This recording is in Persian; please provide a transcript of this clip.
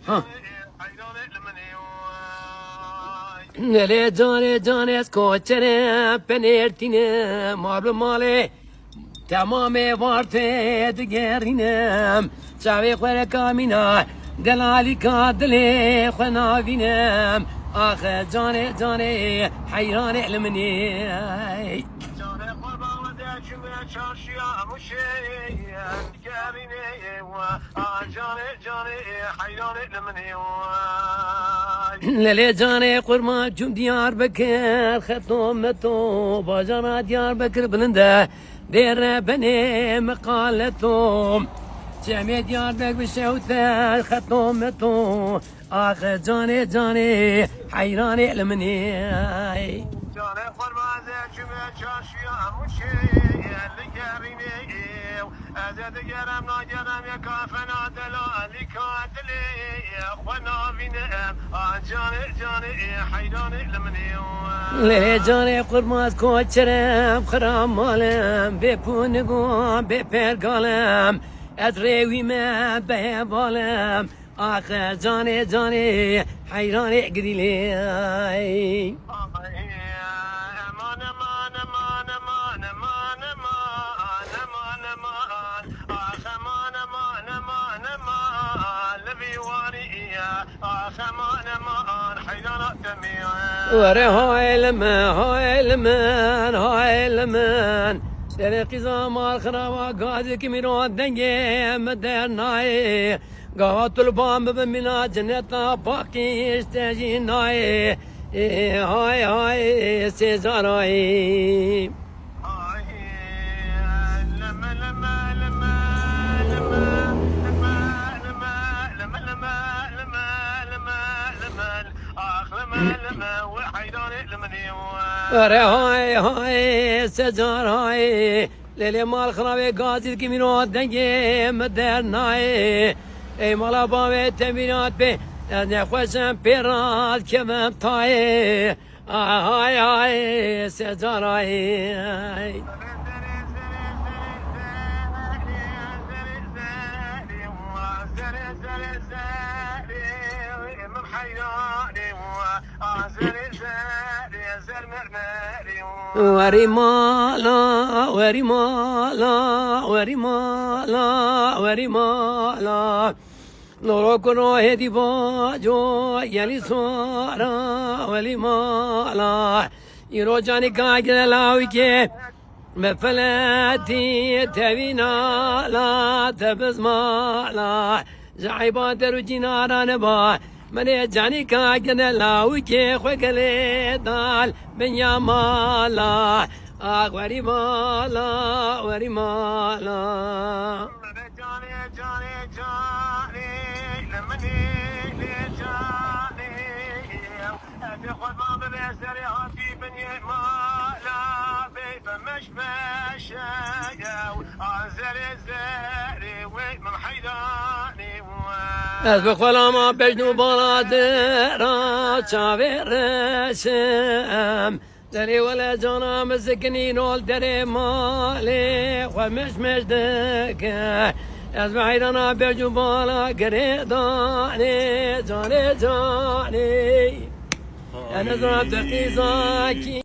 ها نله جانه اسکوچره پنرتینه مابل ماله تمام وارته دگرینم شاوی خوره کامینا دلالی کا دلی خناوینم آخه جانه حیران علمنی جانه قربان داشمه چارشیا مشه کرینه و جانه حیران علمنی للی جانه قربان جم دیار بکر ختمتو باجانا دیار بکر بلنده دير بني مقالتهم جميع ديار بك بشوته ختمتهم آخ جاني حيراني علمني جاني قربان شبه شاشيا مشي اللي كاريني أزاد جرم ناجرم يا كافنا دلالي كادلي أخوانا بينام جاني حيراني علمني ليه جاني قربان كوچرم خرام مالم بپونگم بپرگالم از روی من به بالم آخه جاني حیران گریلی وره هاي لمن در قزام الخرابة قاعدك ميرون دنجي مدر ناي قاوت البام بمنا جنتا باقي استجي ناي هاي سيزاراي هاي سجار هاي ليلي مال خرابي قاصد كمينات دنجي مدر ناي اي مالا بامي تمينات بي نخوشم بيرات كمم تاي هاي سجار هاي ورمالا نورو كنو هدي باجو يلي سوارا ولمالا يرو جاني كاجل لاوكي مفلاتي تبينا لا تبز مالا زعيبات رجينا رانبا من جاني كاجل لاوكي خوكلي دال بن يا مالا ورمالا از بخلا ما بجنو بالادرا چاوی رسم دری ولا جانا مزکنی نول دری مالی خمش دکه از بحیرانا بجنو بالا گریدانی جانی انا زرابت قیزاکی